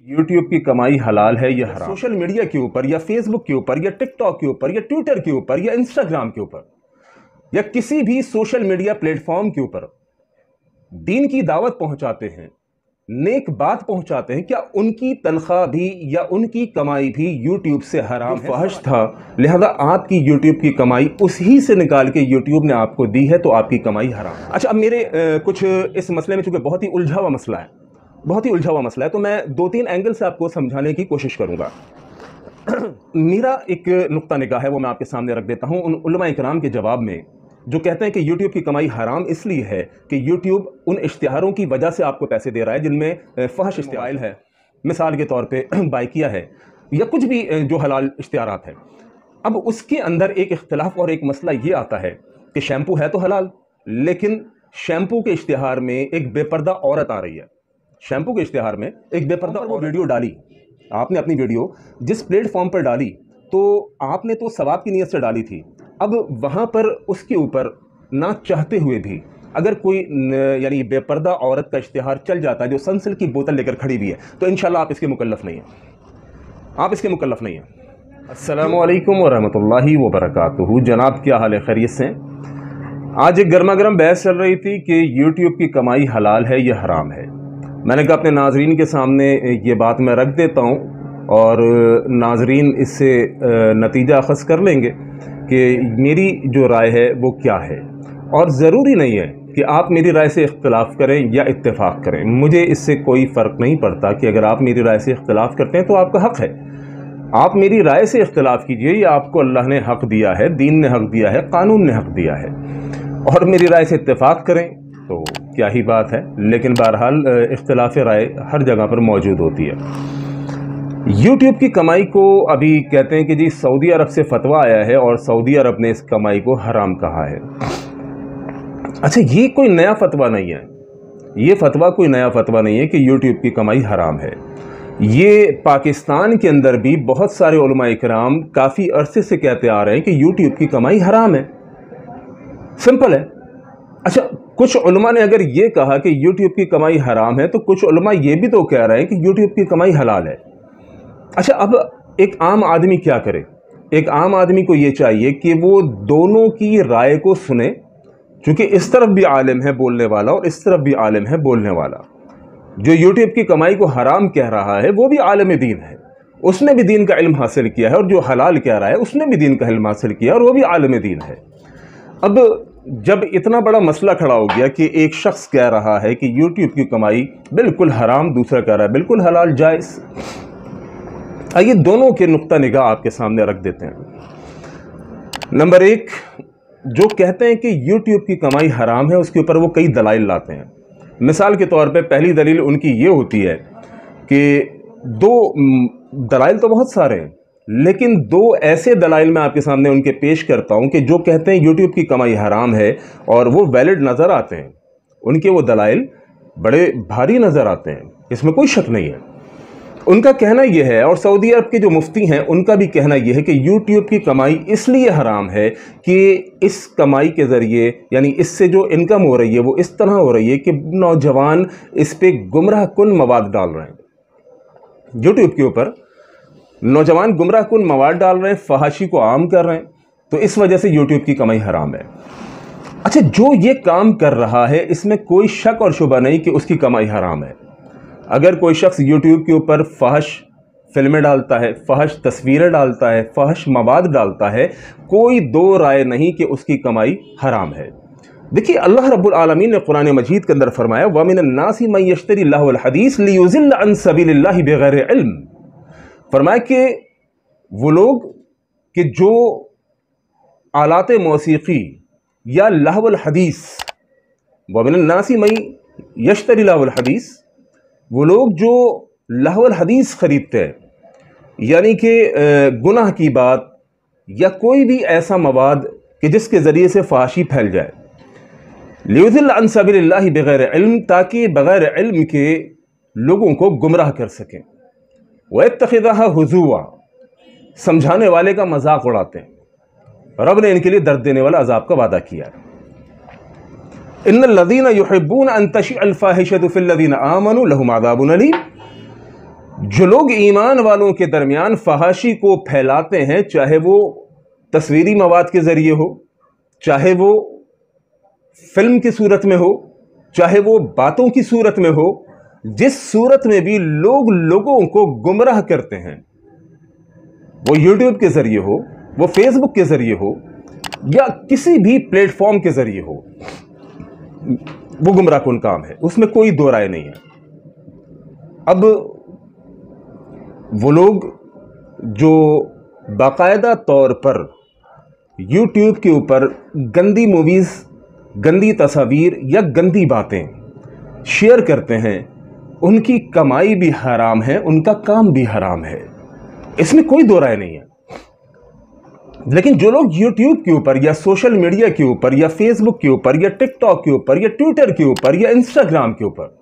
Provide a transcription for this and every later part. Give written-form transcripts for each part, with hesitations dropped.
YouTube की कमाई हलाल है या हराम? सोशल मीडिया के ऊपर या फेसबुक के ऊपर या टिकटॉक के ऊपर या ट्विटर के ऊपर या इंस्टाग्राम के ऊपर या किसी भी सोशल मीडिया प्लेटफॉर्म के ऊपर दीन की दावत पहुंचाते हैं, नेक बात पहुंचाते हैं, क्या उनकी तनख्वाह भी या उनकी कमाई भी यूट्यूब से हराम है? फहश था, लिहाजा आपकी यूट्यूब की कमाई उसी से निकाल के यूट्यूब ने आपको दी है, तो आपकी कमाई हराम है। अच्छा, अब मेरे कुछ इस मसले में चूंकि बहुत ही उलझा हुआ मसला है, तो मैं 2-3 एंगल से आपको समझाने की कोशिश करूंगा। मेरा एक नुक्ता निगाह है, वो मैं आपके सामने रख देता हूं। उन उलमा इकराम के जवाब में जो कहते हैं कि यूट्यूब की कमाई हराम इसलिए है कि यूट्यूब उन इश्तिहारों की वजह से आपको पैसे दे रहा है जिनमें फहश इश्तिहार है, मिसाल के तौर पे बाइकिया है या कुछ भी जो हलाल इश्तिहारात है। अब उसके अंदर एक इख्तिलाफ और एक मसला ये आता है कि शैम्पू है तो हलाल, लेकिन शैम्पू के इश्तिहार में एक बेपर्दा औरत आ रही है। शैम्पू के इश्तिहार में एक बेपर्दा और वो वीडियो डाली, आपने अपनी वीडियो जिस प्लेटफॉर्म पर डाली तो आपने तो सवाब की नीयत से डाली थी। अब वहाँ पर उसके ऊपर ना चाहते हुए भी अगर कोई यानी बेपर्दा औरत का इश्तिहार चल जाता है जो सनसिल्क की बोतल लेकर खड़ी हुई है, तो इंशाल्लाह आप इसके मुकल्लफ नहीं हैं, आप इसके मुकल्लफ नहीं हैं। अस्सलामु अलैकुम व रहमतुल्लाहि व बरकातुहू। जनाब, क्या हाल है? खैरियत से? आज एक गर्मा गर्म बहस चल रही थी कि यूट्यूब की कमाई हलाल है या हराम है। मैंने कहा अपने नाजरीन के सामने ये बात मैं रख देता हूँ और नाजरीन इससे नतीजा अखज़ कर लेंगे कि मेरी जो राय है वो क्या है। और ज़रूरी नहीं है कि आप मेरी राय से इख्तिलाफ़ करें या इत्तेफाक करें, मुझे इससे कोई फ़र्क नहीं पड़ता कि अगर आप मेरी राय से इख्तिलाफ़ करते हैं तो आपका हक़ है। आप मेरी राय से इख्तिलाफ़ कीजिए, ये आपको अल्लाह ने हक़ दिया है, दीन ने हक़ दिया है, कानून ने हक़ दिया है। और मेरी राय से इत्तेफाक करें तो क्या ही बात है, लेकिन बहरहाल इख्तिलाफ़ राय हर जगह पर मौजूद होती है। यूट्यूब की कमाई को अभी कहते हैं कि जी सऊदी अरब से फतवा आया है और सऊदी अरब ने इस कमाई को हराम कहा है। अच्छा, ये कोई नया फतवा नहीं है, ये फतवा कोई नया फतवा नहीं है कि यूट्यूब की कमाई हराम है। ये पाकिस्तान के अंदर भी बहुत सारे उलमा इकराम काफ़ी अरसे से कहते आ रहे हैं कि यूट्यूब की कमाई हराम है, सिंपल है। अच्छा, कुछ उलमा ने अगर ये कहा कि यूट्यूब की कमाई हराम है तो कुछ उलमा ये भी तो कह रहे हैं कि यूट्यूब की कमाई हलाल है। अच्छा, अब एक आम आदमी क्या करे? एक आम आदमी को ये चाहिए कि वो दोनों की राय को सुने, क्योंकि इस तरफ भी आलिम है बोलने वाला और इस तरफ भी आलिम है बोलने वाला। जो यूट्यूब की कमाई को हराम कह रहा है वो भी आलिम दीन है, उसने भी दीन का इल्म हासिल किया है, और जो हलाल कह रहा है उसने भी दीन का इल्म हासिल किया और वो भी आलिम दीन है। अब जब इतना बड़ा मसला खड़ा हो गया कि एक शख्स कह रहा है कि यूट्यूब की कमाई बिल्कुल हराम, दूसरा कह रहा है बिल्कुल हलाल जायज़, आइए दोनों के नुक्ता निगाह आपके सामने रख देते हैं। नंबर 1, जो कहते हैं कि यूट्यूब की कमाई हराम है उसके ऊपर वो कई दलाइल लाते हैं। मिसाल के तौर पे पहली दलील उनकी ये होती है कि दलाइल तो बहुत सारे हैं, लेकिन 2 ऐसे दलाइल मैं आपके सामने उनके पेश करता हूं कि जो कहते हैं यूट्यूब की कमाई हराम है और वो वैलिड नज़र आते हैं, उनके वो दलाइल बड़े भारी नज़र आते हैं, इसमें कोई शक नहीं है। उनका कहना यह है, और सऊदी अरब के जो मुफ्ती हैं उनका भी कहना यह है कि यूट्यूब की कमाई इसलिए हराम है कि इस कमाई के ज़रिए यानी इससे जो इनकम हो रही है वो इस तरह हो रही है कि नौजवान इस पर गुमराह कुन मवाद डाल रहे हैं। यूट्यूब के ऊपर नौजवान गुमराह कुन मवाद डाल रहे हैं, फहाशी को आम कर रहे हैं, तो इस वजह से यूट्यूब की कमाई हराम है। अच्छा, जो ये काम कर रहा है इसमें कोई शक और शुबा नहीं कि उसकी कमाई हराम है। अगर कोई शख्स यूट्यूब के ऊपर फहश फिल्में डालता है, फहश तस्वीरें डालता है, फहश मवाद डालता है, कोई 2 राय नहीं कि उसकी कमाई हराम है। देखिए, अल्लाह रब्बुल आलमीन ने कुरान मजीद के अंदर फरमाया, व मिनन नासी मन यश्तरी लहुल हदीस लियुज़िल्ल अन सबीलिल्लाहि बिगैरि इल्म। फरमाया कि वो लोग कि जो आलात मौसीकी या लहवल हदीस, व मिनन नासी मन यश्तरी लहुल हदीस, वो लोग जो लहवल हदीस खरीदते हैं, यानी कि गुनाह की बात या कोई भी ऐसा मवाद कि जिसके ज़रिए से फहाशी फैल जाए, लियुज़िल्ल अन सबीलिल्लाहि बिगैर इल्म, ताकि बगैर इल्म के लोगों को गुमराह कर सकें, वयत्तखिज़हा हुज़ुवा, समझाने वाले का मजाक उड़ाते हैं। रब ने इनके लिए दर्द देने वाला अजाब का वादा किया है। इन्नल्लज़ीना युहिब्बूना अन तशिअल फ़ाहिशतु फ़िल्लज़ीना आमनू लहुम अज़ाबुन अलीम। जो लोग ईमान वालों के दरमियान फहाशी को फैलाते हैं, चाहे वो तस्वीरी मवाद के ज़रिए हो, चाहे वो फिल्म की सूरत में हो, चाहे वो बातों की सूरत में हो, जिस सूरत में भी लोग लोगों को गुमराह करते हैं, वो यूट्यूब के ज़रिए हो, वो फेसबुक के ज़रिए हो, या किसी भी प्लेटफॉर्म के ज़रिए हो, वो गुमराह कुन काम है, उसमें कोई दो राय नहीं है। अब वो लोग जो बाकायदा तौर पर यूट्यूब के ऊपर गंदी मूवीज़, गंदी तस्वीर या गंदी बातें शेयर करते हैं, उनकी कमाई भी हराम है, उनका काम भी हराम है, इसमें कोई दो राय नहीं है। लेकिन जो लोग यूट्यूब के ऊपर या सोशल मीडिया के ऊपर या फेसबुक के ऊपर या टिकटॉक के ऊपर या ट्विटर के ऊपर या इंस्टाग्राम के ऊपर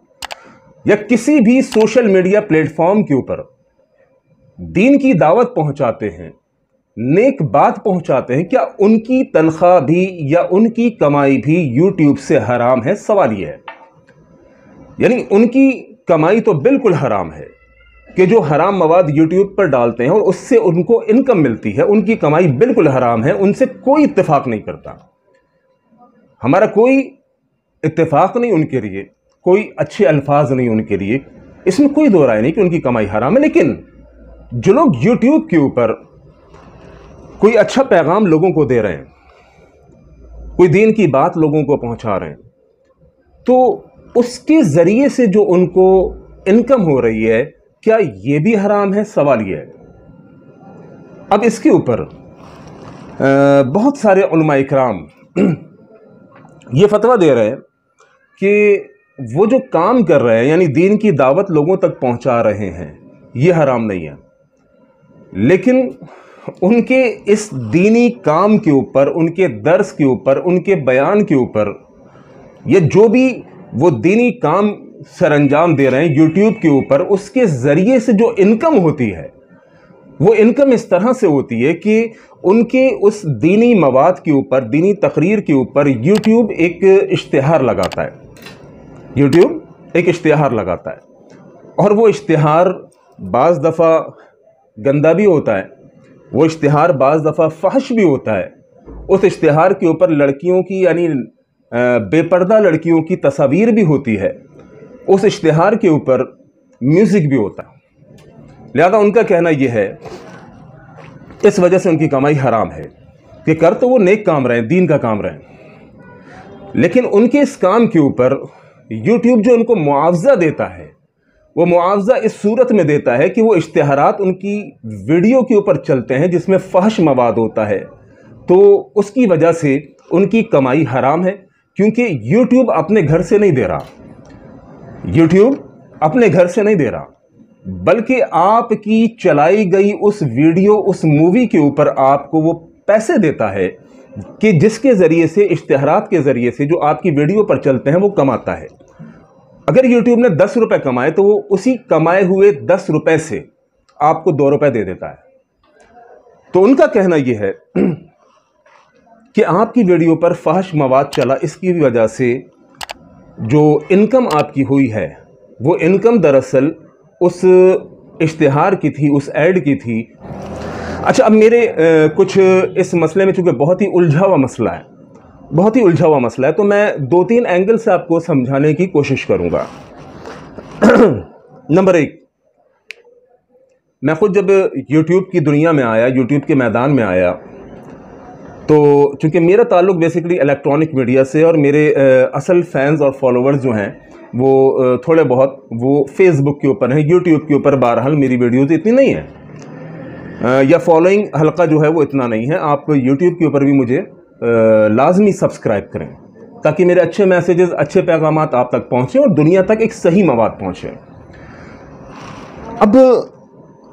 या किसी भी सोशल मीडिया प्लेटफॉर्म के ऊपर दीन की दावत पहुंचाते हैं, नेक बात पहुंचाते हैं, क्या उनकी तनख्वाह भी या उनकी कमाई भी यूट्यूब से हराम है? सवाल यह है। यानी उनकी कमाई तो बिल्कुल हराम है कि जो हराम मवाद यूट्यूब पर डालते हैं और उससे उनको इनकम मिलती है, उनकी कमाई बिल्कुल हराम है, उनसे कोई इत्तेफाक नहीं करता। हमारा कोई इत्तेफाक नहीं उनके लिए, कोई अच्छे अल्फाज नहीं उनके लिए, इसमें कोई दो राय नहीं कि उनकी कमाई हराम है। लेकिन जो लोग यूट्यूब के ऊपर कोई अच्छा पैगाम लोगों को दे रहे हैं, कोई दीन की बात लोगों को पहुंचा रहे हैं, तो उसके ज़रिए से जो उनको इनकम हो रही है, क्या ये भी हराम है? सवाल ये है। अब इसके ऊपर बहुत सारे उलमा इकराम ये फतवा दे रहे हैं कि वो जो काम कर रहे हैं, यानी दीन की दावत लोगों तक पहुंचा रहे हैं, ये हराम नहीं है, लेकिन उनके इस दीनी काम के ऊपर, उनके दर्स के ऊपर, उनके बयान के ऊपर, ये जो भी वो दीनी काम सरअंजाम दे रहे हैं यूट्यूब के ऊपर, उसके ज़रिए से जो इनकम होती है, वो इनकम इस तरह से होती है कि उनके उस दीनी मवाद के ऊपर, दीनी तकरीर के ऊपर यूट्यूब एक इश्तिहार लगाता है। यूट्यूब एक इश्तिहार लगाता है, और वो इश्तिहार बाज़ दफ़ा गंदा भी होता है, वो इश्तिहार बाज़ दफ़ा फहश भी होता है। उस इश्तिहार के ऊपर लड़कियों की, यानी बेपर्दा लड़कियों की तस्वीर भी होती है, उस इश्तिहार के ऊपर म्यूज़िक भी होता है। लिहाजा उनका कहना यह है, इस वजह से उनकी कमाई हराम है कि कर तो वो नेक काम रहे हैं, दीन का काम रहे हैं, लेकिन उनके इस काम के ऊपर यूट्यूब जो उनको मुआवजा देता है, वो मुआवजा इस सूरत में देता है कि वो इश्तिहारात उनकी वीडियो के ऊपर चलते हैं जिसमें फहश मवाद होता है, तो उसकी वजह से उनकी कमाई हराम है, क्योंकि यूट्यूब अपने घर से नहीं दे रहा, यूट्यूब अपने घर से नहीं दे रहा, बल्कि आपकी चलाई गई उस वीडियो, उस मूवी के ऊपर आपको वो पैसे देता है कि जिसके ज़रिए से, इश्तिहारात के ज़रिए से जो आपकी वीडियो पर चलते हैं, वो कमाता है। अगर यूट्यूब ने 10 रुपये कमाए तो वो उसी कमाए हुए 10 रुपये से आपको 2 रुपये दे देता है। तो उनका कहना यह है कि आपकी वीडियो पर फहश मवाद चला, इसकी वजह से जो इनकम आपकी हुई है, वो इनकम दरअसल उस इश्तिहार की थी, उस ऐड की थी। अच्छा, अब मेरे कुछ इस मसले में, चूँकि बहुत ही उलझा हुआ मसला है, बहुत ही उलझा हुआ मसला है, तो मैं 2-3 एंगल से आपको समझाने की कोशिश करूँगा। नंबर 1, मैं खुद जब यूट्यूब की दुनिया में आया, यूट्यूब के मैदान में आया, तो चूँकि मेरा ताल्लुक़ बेसिकली इलेक्ट्रॉनिक मीडिया से, और मेरे असल फैंस और फॉलोवर्स जो हैं वो थोड़े बहुत वो फेसबुक के ऊपर हैं, यूट्यूब के ऊपर बहरहाल मेरी वीडियोज़ इतनी नहीं है, या फॉलोइंग हल्का जो है वो इतना नहीं है। आप यूट्यूब के ऊपर भी मुझे लाजमी सब्सक्राइब करें, ताकि मेरे अच्छे मैसेजेस, अच्छे पैगामात आप तक पहुँचें और दुनिया तक एक सही मवाद पहुँचे। अब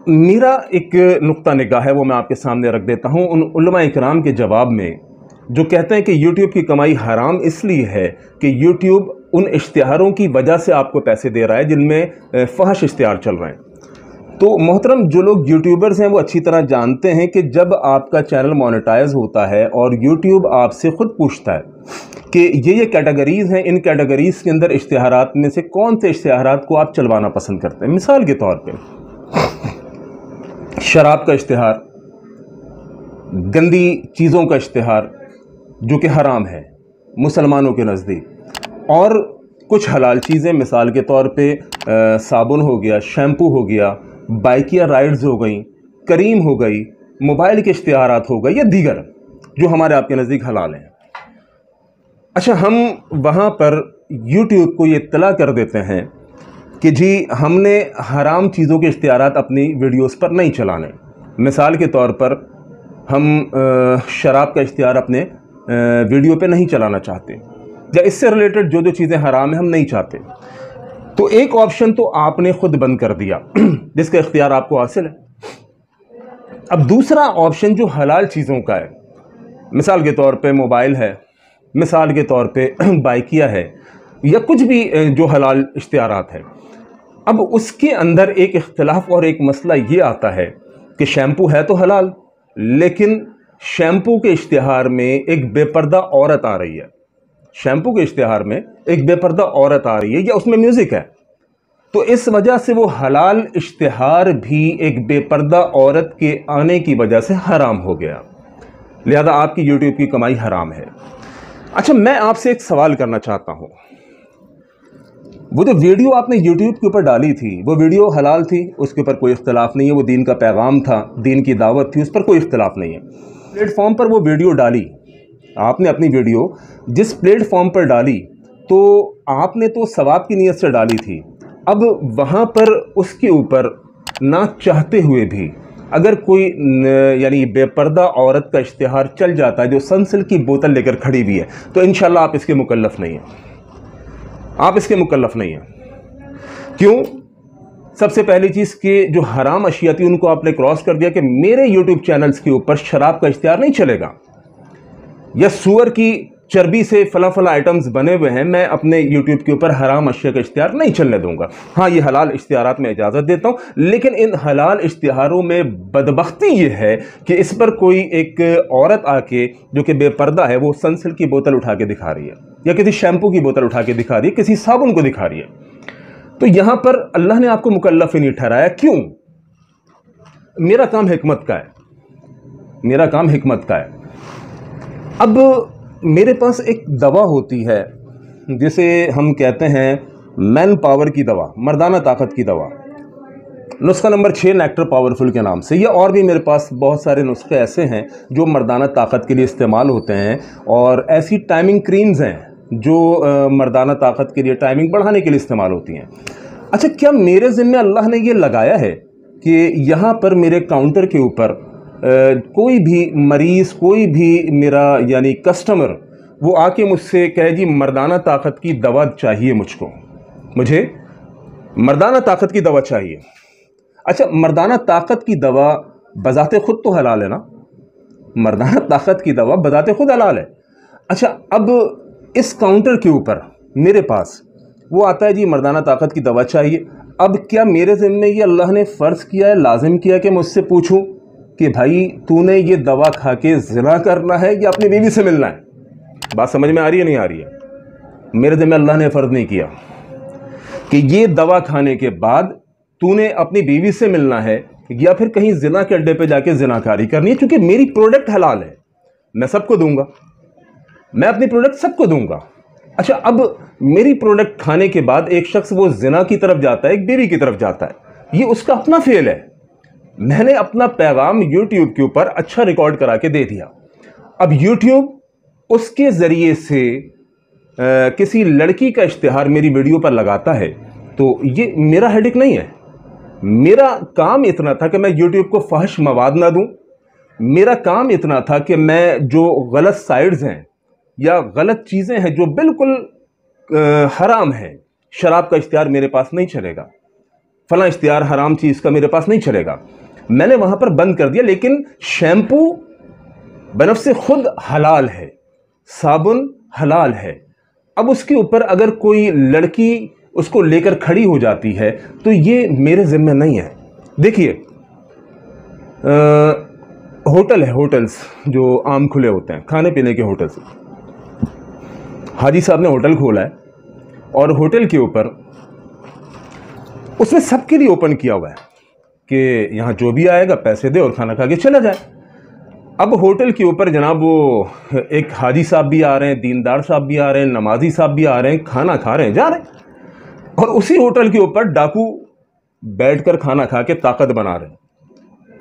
मेरा एक नुक्ता निगाह है, वो मैं आपके सामने रख देता हूँ। उन उलमा इकराम के जवाब में जो कहते हैं कि यूट्यूब की कमाई हराम इसलिए है कि यूट्यूब उन इश्तिहारों की वजह से आपको पैसे दे रहा है जिनमें फहश इश्तिहार चल रहे हैं। तो मोहतरम, जो लोग यूट्यूबर्स हैं वो अच्छी तरह जानते हैं कि जब आपका चैनल मोनेटाइज होता है और यूट्यूब आपसे ख़ुद पूछता है कि ये कैटेगरीज़ हैं, इन कैटेगरीज़ के अंदर इश्तिहारात में से कौन से इश्तिहारात को आप चलवाना पसंद करते हैं। मिसाल के तौर पे शराब का इश्तिहार, गंदी चीज़ों का इश्तिहार जो कि हराम है मुसलमानों के नज़दीक, और कुछ हलाल चीज़ें, मिसाल के तौर पे साबुन हो गया, शैम्पू हो गया, बाइकिया राइड्स हो गई, करीम हो गई, मोबाइल के इश्तिहारात हो गए, या दीगर जो हमारे आपके नज़दीक हलाल हैं। अच्छा, हम वहाँ पर YouTube को ये इत्तला कर देते हैं कि जी हमने हराम चीज़ों के इश्तिहारात अपनी वीडियोस पर नहीं चलाने। मिसाल के तौर पर हम शराब का इश्तिहार अपने वीडियो पे नहीं चलाना चाहते, या इससे रिलेटेड जो जो चीज़ें हराम हैं हम नहीं चाहते। तो एक ऑप्शन तो आपने ख़ुद बंद कर दिया जिसका इख्तियार आपको हासिल है। अब दूसरा ऑप्शन जो हलाल चीज़ों का है, मिसाल के तौर पे मोबाइल है, मिसाल के तौर पे बाइकिया है, या कुछ भी जो हलाल इश्तिहारात है, अब उसके अंदर एक इख्तिलाफ और एक मसला ये आता है कि शैम्पू है तो हलाल, लेकिन शैम्पू के इश्तिहार में एक बेपर्दा औरत आ रही है, शैम्पू के इश्तिहार में एक बेपर्दा औरत आ रही है, या उसमें म्यूज़िक है, तो इस वजह से वो हलाल इश्तिहार भी एक बेपर्दा औरत के आने की वजह से हराम हो गया, लिहाजा आपकी यूट्यूब की कमाई हराम है। अच्छा, मैं आपसे एक सवाल करना चाहता हूँ, वो जो वीडियो आपने यूट्यूब के ऊपर डाली थी वो वीडियो हलाल थी, उसके ऊपर कोई इख्तिलाफ नहीं है, वो दीन का पैगाम था, दीन की दावत थी, उस पर कोई इख्तिलाफ नहीं है। प्लेटफॉर्म पर वो वीडियो डाली, आपने अपनी वीडियो जिस प्लेटफॉर्म पर डाली तो आपने तो सवाब की नीयत से डाली थी, अब वहाँ पर उसके ऊपर ना चाहते हुए भी अगर कोई यानी बेपर्दा औरत का इश्तिहार चल जाता है जो सनसिल्क की बोतल लेकर खड़ी हुई है, तो इंशाल्लाह आप इसके मुकल्लफ नहीं हैं, आप इसके मुकल्लफ नहीं हैं। क्यों? सबसे पहली चीज़ कि जो हराम अशिया थी उनको आपने क्रॉस कर दिया कि मेरे यूट्यूब चैनल्स के ऊपर शराब का इश्तिहार नहीं चलेगा, या सूअर की चर्बी से फला फला आइटम्स बने हुए हैं, मैं अपने यूट्यूब के ऊपर हराम अशिया का इश्तिहार नहीं चलने दूंगा। हाँ, ये हलाल इश्तिहारात में इजाज़त देता हूँ, लेकिन इन हलाल इश्तिहारों में बदबख्ती ये है कि इस पर कोई एक औरत आके जो कि बेपर्दा है वो सनसिल्क की बोतल उठा के दिखा रही है, या किसी शैम्पू की बोतल उठा के दिखा रही है, किसी साबुन को दिखा रही है, तो यहाँ पर अल्लाह ने आपको मुकल्लफ ही नहीं ठहराया। क्यों? मेरा काम हिकमत का है, मेरा काम हिकमत का है। अब मेरे पास एक दवा होती है जिसे हम कहते हैं मैन पावर की दवा, मर्दाना ताकत की दवा, नुस्खा नंबर 6 नेक्टर पावरफुल के नाम से, या और भी मेरे पास बहुत सारे नुस्खे ऐसे हैं जो मर्दाना ताकत के लिए इस्तेमाल होते हैं, और ऐसी टाइमिंग क्रीम्स हैं जो मर्दाना ताकत के लिए, टाइमिंग बढ़ाने के लिए इस्तेमाल होती हैं। अच्छा, क्या मेरे ज़िम्मे अल्लाह ने ये लगाया है कि यहाँ पर मेरे काउंटर के ऊपर कोई भी मरीज़, कोई भी मेरा यानी कस्टमर वो आके मुझसे कहे जी मर्दाना ताकत की दवा चाहिए, मुझे मर्दाना ताकत की दवा चाहिए। अच्छा, मर्दाना ताकत की दवा बज़ाते ख़ुद तो हलाल है ना, मर्दाना ताकत की दवा बज़ाते ख़ुद हलाल है। अच्छा, अब इस काउंटर के ऊपर मेरे पास वो आता है जी मर्दाना ताकत की दवा चाहिए, अब क्या मेरे ज़िम्मे ये अल्लाह ने फ़र्ज़ किया है, लाजिम किया कि मुझसे पूछूं कि भाई तूने ये दवा खा के ज़िना करना है या अपनी बीवी से मिलना है? बात समझ में आ रही है, नहीं आ रही है? मेरे ज़िम्मे अल्लाह ने फ़र्ज़ नहीं किया कि ये दवा खाने के बाद तूने अपनी बीवी से मिलना है या फिर कहीं ज़िना के अड्डे पे जाके ज़िनाकारी करनी है, क्योंकि मेरी प्रोडक्ट हलाल है, मैं सबको दूंगा, मैं अपनी प्रोडक्ट सबको दूंगा। अच्छा, अब मेरी प्रोडक्ट खाने के बाद एक शख्स वो ज़िना की तरफ जाता है, एक बीवी की तरफ जाता है, ये उसका अपना फेल है। मैंने अपना पैगाम YouTube के ऊपर अच्छा रिकॉर्ड करा के दे दिया, अब YouTube उसके ज़रिए से किसी लड़की का इश्तिहार मेरी वीडियो पर लगाता है, तो ये मेरा हेडेक नहीं है। मेरा काम इतना था कि मैं YouTube को फहश मवाद ना दूं, मेरा काम इतना था कि मैं जो गलत साइट्स हैं या गलत चीज़ें हैं जो बिल्कुल हराम हैं, शराब का इश्तिहार मेरे पास नहीं चलेगा, फलां इश्तिहार हराम चीज़ का मेरे पास नहीं चलेगा, मैंने वहाँ पर बंद कर दिया। लेकिन शैम्पू बनफ़ से खुद हलाल है, साबुन हलाल है, अब उसके ऊपर अगर कोई लड़की उसको लेकर खड़ी हो जाती है तो ये मेरे ज़िम्मे नहीं है। देखिए, होटल है, होटल्स जो आम खुले होते हैं, खाने पीने के होटल्स, हाजी साहब ने होटल खोला है और होटल के ऊपर उसने सबके लिए ओपन किया हुआ है کہ یہاں جو بھی آئے گا پیسے دے اور کھانا کھا کے چلا جائے۔ اب ہوٹل کے اوپر جناب وہ ایک حاجی صاحب بھی آ رہے ہیں، دیندار صاحب بھی آ رہے ہیں، نمازی صاحب بھی آ رہے ہیں، کھانا کھا رہے ہیں، جا رہے ہیں، اور اسی ہوٹل کے اوپر ڈاکو بیٹھ کر کھانا کھا کے طاقت بنا رہے ہیں۔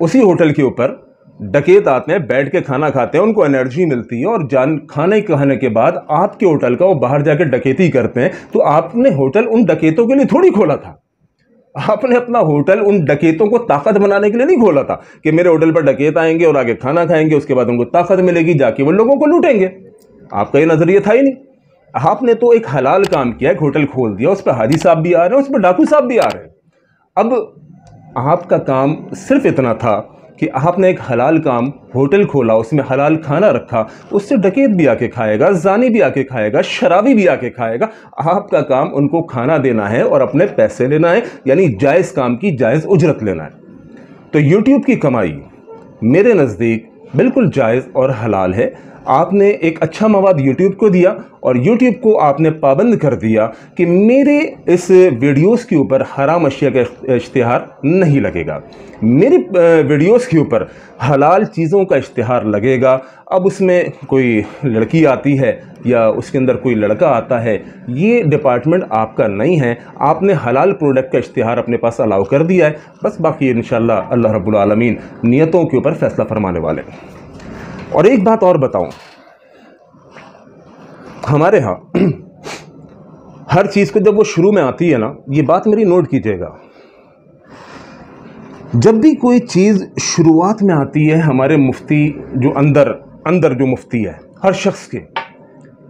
اسی ہوٹل کے اوپر ڈکیت آتے ہیں، بیٹھ کے کھانا کھاتے ہیں، ان کو انرجی ملتی ہے، اور کھانے کھانے کے بعد آپ کے ہوٹل کا وہ باہر جا کے ڈکیتی کرتے ہیں۔ تو آپ نے ہوٹل ان ڈکیتوں کے لیے تھوڑی کھولا تھا، آپ نے اپنا ہوٹل ان ڈکیتوں کو طاقت بنانے کے لیے نہیں کھولا تھا کہ میرے ہوٹل پر ڈکیت آئیں گے اور آگے کھانا کھائیں گے، اس کے بعد ان کو طاقت ملے گی، جا کے وہ لوگوں کو لوٹیں گے۔ آپ کا یہ نظریہ تھا ہی نہیں۔ آپ نے تو ایک حلال کام کیا، ایک ہوٹل کھول دیا، اس پہ حاجی صاحب بھی آ رہے ہیں، اس پہ ڈاکو صاحب بھی آ رہے ہیں۔ اب آپ کا کام صرف اتنا تھا کہ آپ نے ایک حلال کام ہوٹل کھولا، اس میں حلال کھانا رکھا، اس سے ڈکیت بھی آ کے کھائے گا، زانی بھی آ کے کھائے گا، شرابی بھی آ کے کھائے گا۔ آپ کا کام ان کو کھانا دینا ہے اور اپنے پیسے لینا ہے، یعنی جائز کام کی جائز اجرت لینا ہے۔ تو یوٹیوب کی کمائی میرے نزدیک بالکل جائز اور حلال ہے۔ آپ نے ایک اچھا مواد یوٹیوب کو دیا اور یوٹیوب کو آپ نے پابند کر دیا کہ میرے اس ویڈیوز کے اوپر حرام اشیاء کا اشتہار نہیں لگے گا، میری ویڈیوز کے اوپر حلال چیزوں کا اشتہار لگے گا۔ اب اس میں کوئی لڑکی آتی ہے یا اس کے اندر کوئی لڑکا آتا ہے، یہ ڈپارٹمنٹ آپ کا نہیں ہے، آپ نے حلال پروڈکٹ کا اشتہار اپنے پاس الاؤ کر دیا ہے، بس باقی انشاءاللہ اللہ رب العالمین نیتوں کے اوپر فیصلہ فرمانے والے ہیں۔ اور ایک بات اور بتاؤں، ہمارے ہاں ہر چیز کو جب وہ شروع میں آتی ہے نا، یہ بات میری نوٹ کیجئے گا، جب بھی کوئی چیز شروعات میں آتی ہے، ہمارے مفتی جو اندر جو مفتی ہے، ہر شخص کے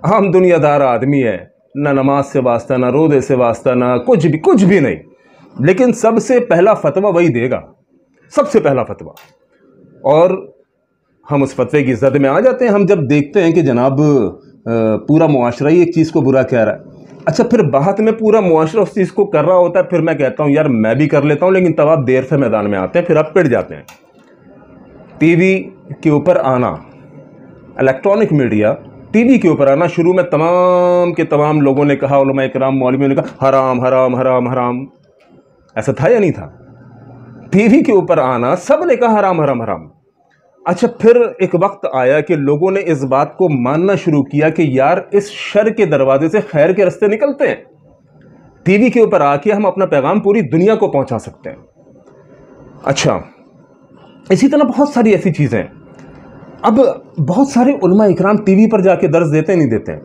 عام دنیا دار آدمی ہے، نہ نماز سے واسطہ، نہ روزے سے واسطہ، نہ کچھ بھی نہیں، لیکن سب سے پہلا فتویٰ وہی دے گا، سب سے پہلا فتویٰ، اور ہم اس فتوے کی زد میں آ جاتے ہیں۔ ہم جب دیکھتے ہیں کہ جناب پورا معاشرہ ہی ایک چیز کو برا کہہ رہا ہے، اچھا پھر بات میں پورا معاشرہ اس چیز کو کر رہا ہوتا ہے، پھر میں کہتا ہوں یار میں بھی کر لیتا ہوں، لیکن تب آپ دیر سے میدان میں آتے ہیں، پھر آپ پڑ جاتے ہیں۔ ٹی وی کے اوپر آنا، الیکٹرانک میڈیا ٹی وی کے اوپر آنا، شروع میں تمام کے تمام لوگوں نے کہا، علماء کرام مولویوں نے کہا حرام حرام حرام حرام، ایسا تھا یا نہیں تھا؟ ٹی وی کے اوپر آنا سب نے کہا حرام حرام حرام۔ اچھا پھر ایک وقت آیا کہ لوگوں نے اس بات کو ماننا شروع کیا کہ یار اس شر کے دروازے سے خیر کے رستے نکلتے ہیں، ٹی وی کے اوپر آ کے ہم اپنا پیغام پوری دنیا کو پہنچا سکتے ہیں۔ اچھا اسی طرح بہت ساری ایسی چیزیں، اب بہت سارے علماء اکرام ٹی وی پر جا کے درس دیتے نہیں دیتے ہیں،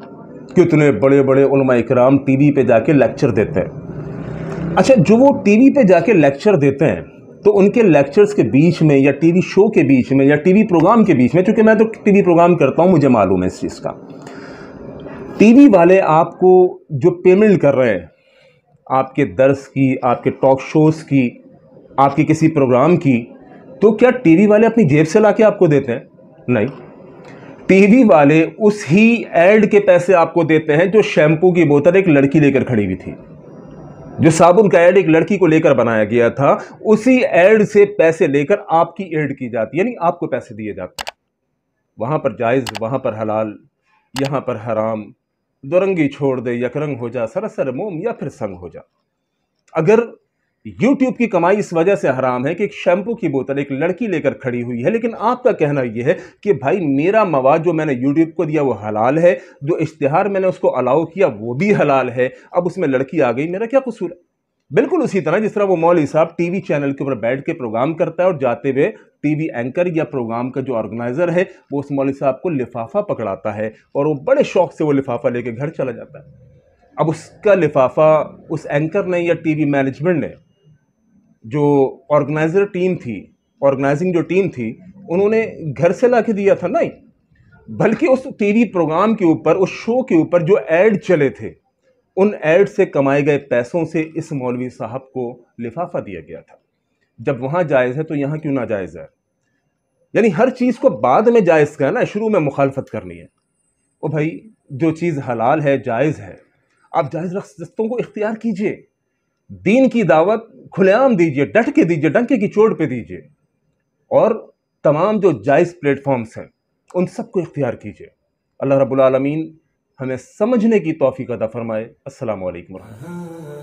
کتنے بڑے بڑے علماء اکرام ٹی وی پہ جا کے لیکچر دیتے ہیں۔ اچھا جو وہ ٹی وی پہ جا کے لیکچر دیتے ہیں، تو ان کے لیکچرز کے بیچ میں یا ٹی وی شو کے بیچ میں یا ٹی وی پروگرام کے بیچ میں، چونکہ میں تو ٹی وی پروگرام کرتا ہوں، مجھے معلوم ہے اس چیز کا، ٹی وی والے آپ کو جو پیمنٹ کر رہے ہیں آپ کے درس کی، آپ کے ٹاک شوز کی، آپ کے کسی پروگرام کی، تو کیا ٹی وی والے اپنی جیب سے لا کے آپ کو دیتے ہیں؟ نہیں، ٹی وی والے اس ہی ایڈ کے پیسے آپ کو دیتے ہیں جو شیمپو کی بوتل ایک لڑکی لے کر کھڑی ہوئی تھی، جو صابن کا ایڈ ایک لڑکی کو لے کر بنایا گیا تھا، اسی ایڈ سے پیسے لے کر آپ کی ایڈ کی جاتی، یعنی آپ کو پیسے دیے جاتے ہیں۔ وہاں پر جائز، وہاں پر حلال، یہاں پر حرام، دو رنگی چھوڑ دے یک رنگ ہو جا، سراسر موم یا پھر سنگ ہو جا۔ اگر یوٹیوب کی کمائی اس وجہ سے حرام ہے کہ ایک شیمپو کی بوتل ایک لڑکی لے کر کھڑی ہوئی ہے، لیکن آپ کا کہنا یہ ہے کہ بھائی میرا مواد جو میں نے یوٹیوب کو دیا وہ حلال ہے، جو اشتہار میں نے اس کو الاؤ کیا وہ بھی حلال ہے، اب اس میں لڑکی آ گئی، میرا کیا قصور ہے؟ بالکل اسی طرح جس طرح وہ مولوی صاحب ٹی وی چینل کے اوپر بیٹھ کے پروگرام کرتا ہے اور جاتے ہوئے ٹی وی اینکر یا پروگرام کا جو آرگنائزر ہے وہ اس مولوی صاحب کو لفافہ پکڑاتا ہے اور وہ بڑے شوق سے وہ لفافہ لے کے گھر چلا جاتا ہے۔ اب اس کا لفافہ اس اینکر نے یا ٹی وی مینجمنٹ نے، جو آرگنائزنگ جو ٹیم تھی، انہوں نے گھر سے لا کے دیا تھا؟ نہیں، بلکہ اس ٹی وی پروگرام کے اوپر، اس شو کے اوپر جو ایڈ چلے تھے، ان ایڈ سے کمائے گئے پیسوں سے اس مولوی صاحب کو لفافہ دیا گیا تھا۔ جب وہاں جائز ہے تو یہاں کیوں ناجائز ہے؟ یعنی ہر چیز کو بعد میں جائز کرنا ہے، شروع میں مخالفت کرنی ہے۔ او بھائی جو چیز حلال ہے، جائز ہے، آپ جائز رستوں کو اختیار کیجئے، دین کی دعوت کھلے عام دیجئے، ڈٹ کے دیجئے، ڈنکے کی چوٹ پہ دیجئے، اور تمام جو جائز پلیٹ فارمز ہیں ان سب کو اختیار کیجئے۔ اللہ رب العالمین ہمیں سمجھنے کی توفیق عطا فرمائے۔ السلام علیکم ورحمۃ اللہ۔